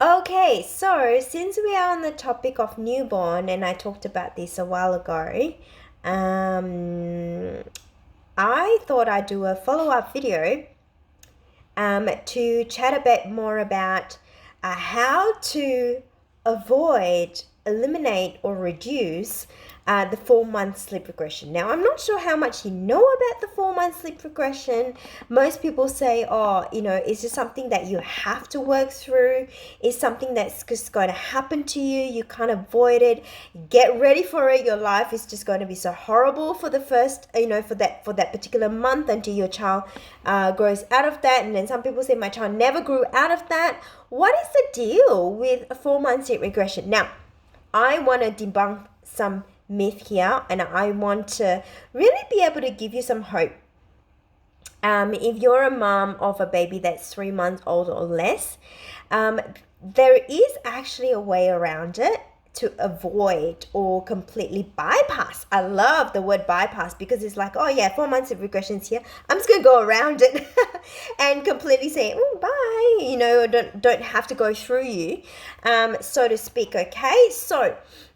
Okay, so since we are on the topic of newborn, and I talked about this a while ago, um, I thought I'd do a follow-up video to chat a bit more about how to avoid, eliminate, or reduce the 4 month sleep regression. Now, I'm not sure how much you know about the 4 month sleep regression. Most people say, oh, it's just something that you have to work through. It's something that's just going to happen to you. You can't avoid it. Get ready for it. Your life is just going to be so horrible for the first, for that particular month until your child grows out of that. And then some people say, my child never grew out of that. What is the deal with a 4 month sleep regression? Now, I want to debunk some myth here, and I want to really be able to give you some hope. If you're a mom of a baby that's 3 months old or less, there is actually a way around it to avoid or completely bypass. I love the word bypass because it's like, oh yeah, 4 months of regressions here. I'm just gonna go around it and completely say, oh, bye. Don't have to go through you, so to speak. Okay, so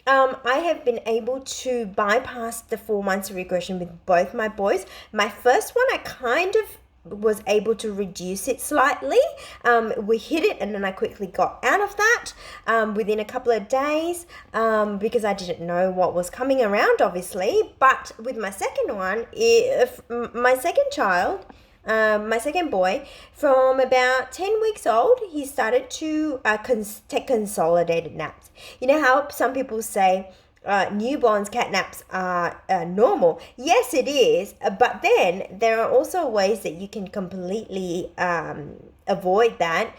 I have been able to bypass the 4 months of regression with both my boys. My first one, I kind of was able to reduce it slightly. We hit it, and then I quickly got out of that within a couple of days because I didn't know what was coming around, obviously. But with my second one, my second child, my second boy, from about 10 weeks old, he started to take consolidated naps. You know how some people say newborns cat naps are normal? Yes, it is, but then there are also ways that you can completely avoid that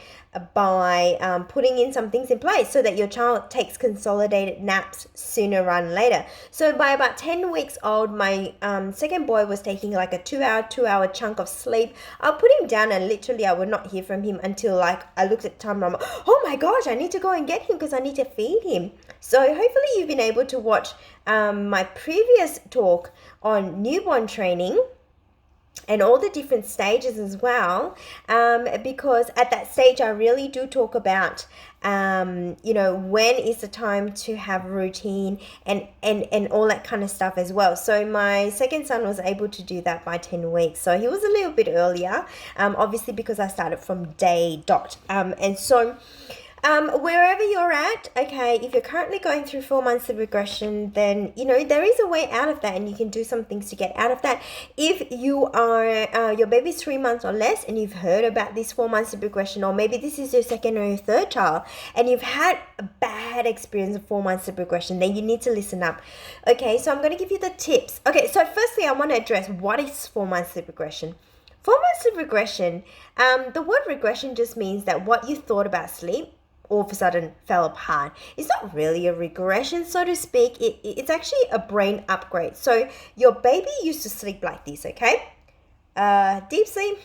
by putting in some things in place so that your child takes consolidated naps sooner rather than later. So by about 10 weeks old, my second boy was taking like a 2 hour chunk of sleep. I'll put him down, and literally I would not hear from him until like I looked at the time and I'm like, oh my gosh, I need to go and get him because I need to feed him. So hopefully you've been able to watch my previous talk on newborn training and all the different stages as well, because at that stage I really do talk about when is the time to have a routine and all that kind of stuff as well. So my second son was able to do that by 10 weeks, so he was a little bit earlier, obviously because I started from day dot, and so wherever you're at, okay, if you're currently going through 4 months of regression, then, there is a way out of that, and you can do some things to get out of that. If you are, your baby's 3 months or less, and you've heard about this 4 months of regression, or maybe this is your second or your third child, and you've had a bad experience of 4 months of regression, then you need to listen up. Okay, so I'm going to give you the tips. Okay, so firstly, I want to address what is 4 months of regression. 4 months of regression, the word regression just means that what you thought about sleep all of a sudden fell apart. It's not really a regression, so to speak. It's actually a brain upgrade. So your baby used to sleep like this, okay? Deep sleep,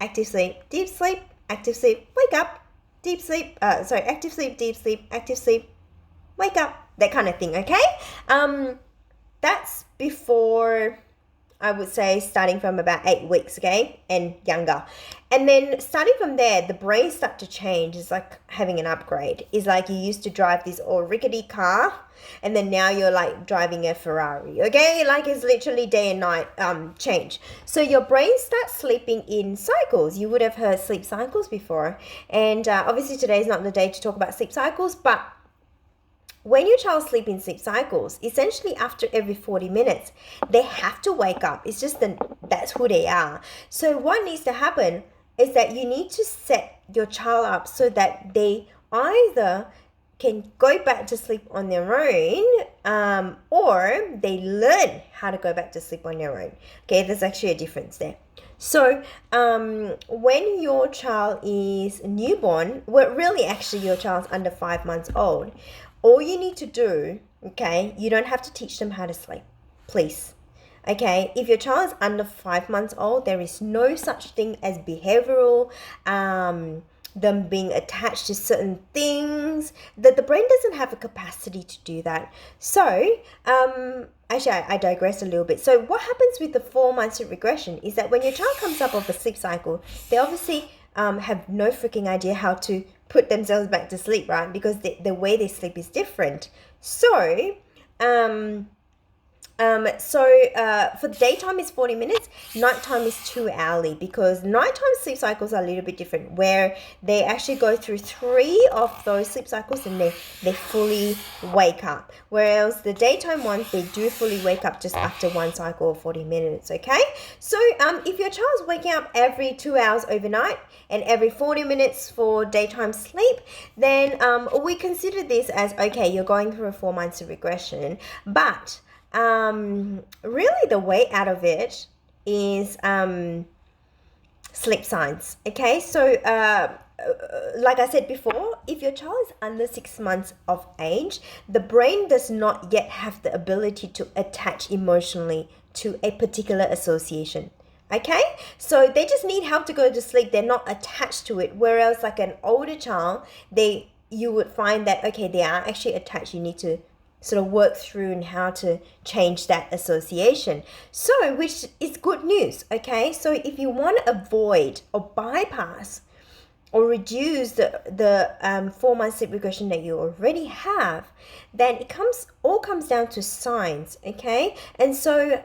active sleep, deep sleep, active sleep, wake up, deep sleep, active sleep, deep sleep, active sleep, wake up, that kind of thing, okay? That's before, I would say, starting from about 8 weeks, okay, and younger. And then starting from there, the brain start to change. It's like having an upgrade. It's like you used to drive this old rickety car, and then now you're like driving a Ferrari, okay? Like it's literally day and night change. So your brain starts sleeping in cycles. You would have heard sleep cycles before. And obviously today is not the day to talk about sleep cycles, but when your child sleeps in sleep cycles, essentially after every 40 minutes, they have to wake up. It's just that's who they are. So what needs to happen is that you need to set your child up so that they either can go back to sleep on their own, or they learn how to go back to sleep on their own. Okay, there's actually a difference there. So when your child is newborn, well, really actually your child's under 5 months old, all you need to do, okay, you don't have to teach them how to sleep, please. Okay, if your child is under 5 months old, there is no such thing as behavioral, them being attached to certain things, that the brain doesn't have a capacity to do that. So, actually, I digress a little bit. So what happens with the 4 months of regression is that when your child comes up of a sleep cycle, they obviously have no freaking idea how to put themselves back to sleep, right? Because the way they sleep is different. So for daytime is 40 minutes, nighttime is 2 hourly, because nighttime sleep cycles are a little bit different, where they actually go through 3 of those sleep cycles and they fully wake up. Whereas the daytime ones, they do fully wake up just after one cycle of 40 minutes, okay? So if your child's waking up every 2 hours overnight and every 40 minutes for daytime sleep, then we consider this as, okay, you're going through a 4 months of regression, but really the way out of it is sleep science. Okay, so like I said before, if your child is under 6 months of age, the brain does not yet have the ability to attach emotionally to a particular association. Okay, so they just need help to go to sleep. They're not attached to it. Whereas like an older child, you would find that, okay, they are actually attached. You need to sort of work through and how to change that association. So, which is good news, okay? So if you want to avoid or bypass or reduce the 4 month sleep regression that you already have, then it all comes down to science, okay? And so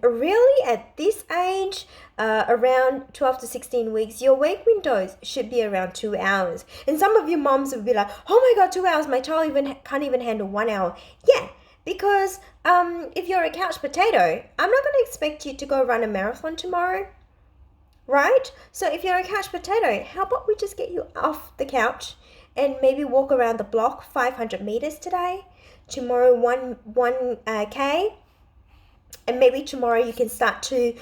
really at this age, around 12 to 16 weeks, your wake windows should be around 2 hours. And some of you moms will be like, oh my God, 2 hours, my child can't even handle 1 hour. Yeah, because if you're a couch potato, I'm not going to expect you to go run a marathon tomorrow, right? So if you're a couch potato, how about we just get you off the couch and maybe walk around the block 500 meters today, tomorrow 1K, and maybe tomorrow you can start to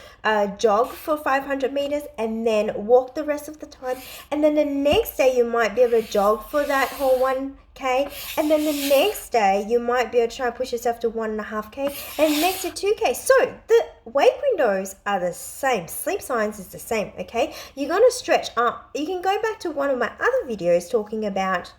jog for 500 meters and then walk the rest of the time. And then the next day you might be able to jog for that whole 1K. And then the next day you might be able to try and push yourself to 1.5K. And next to 2K. So the wake windows are the same. Sleep science is the same, okay? You're going to stretch up. You can go back to one of my other videos talking about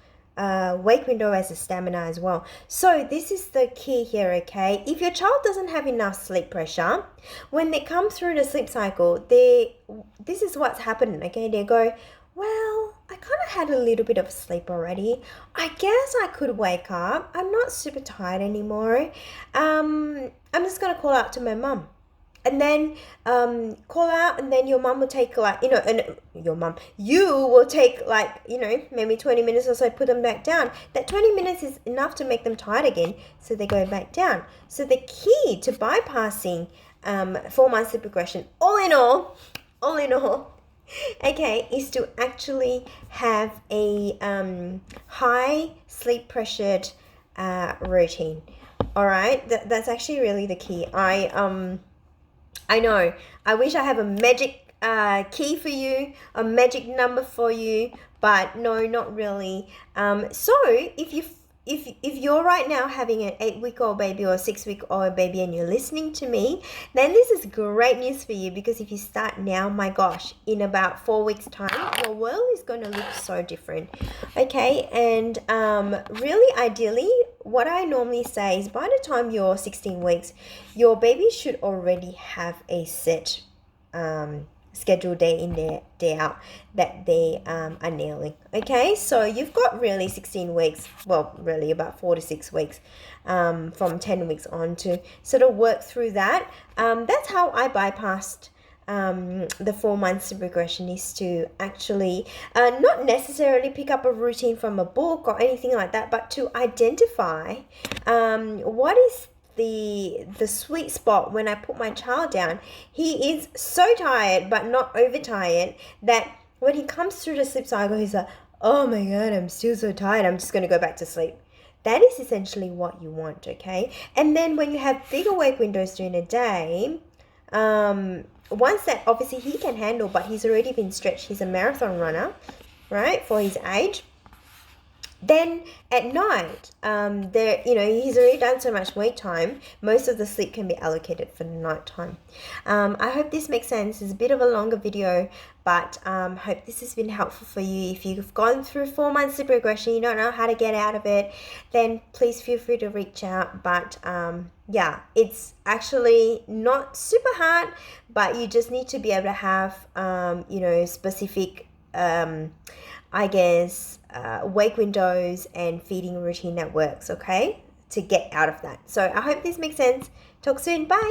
wake window as a stamina as well. So this is the key here, okay? If your child doesn't have enough sleep pressure, when they come through the sleep cycle, this is what's happening, okay? They go, well, I kind of had a little bit of sleep already. I guess I could wake up. I'm not super tired anymore. I'm just going to call out to my mum. And then call out, and then your mum will take you will take maybe 20 minutes or so, put them back down. That 20 minutes is enough to make them tired again, so they go back down. So the key to bypassing 4 months of progression, all in all, okay, is to actually have a high sleep pressured routine. All right, that's actually really the key. I know. I wish I have a magic key for you, a magic number for you, but no, not really. So if you're right now having an 8-week-old baby or a 6-week-old baby and you're listening to me, then this is great news for you, because if you start now, my gosh, in about 4 weeks' time, your world is going to look so different. Okay, and really ideally, what I normally say is by the time you're 16 weeks, your baby should already have a set scheduled day in, day out that they are nailing. Okay, so you've got really 16 weeks, well, really about 4 to 6 weeks from 10 weeks on to sort of work through that. That's how I bypassed the 4 months of regression, is to actually not necessarily pick up a routine from a book or anything like that, but to identify what is the sweet spot when I put my child down. He is so tired but not overtired that when he comes through the sleep cycle, he's like, oh my God, I'm still so tired, I'm just going to go back to sleep. That is essentially what you want, okay? And then when you have bigger wake windows during the day, once that obviously he can handle, but he's already been stretched, he's a marathon runner, right, for his age. Then at night, he's already done so much wake time, most of the sleep can be allocated for night time. I hope this makes sense. It's a bit of a longer video, but hope this has been helpful for you. If you've gone through 4 months of regression, you don't know how to get out of it, then please feel free to reach out. But yeah, it's actually not super hard, but you just need to be able to have specific I guess, wake windows and feeding routine that works, okay? To get out of that. So I hope this makes sense. Talk soon. Bye.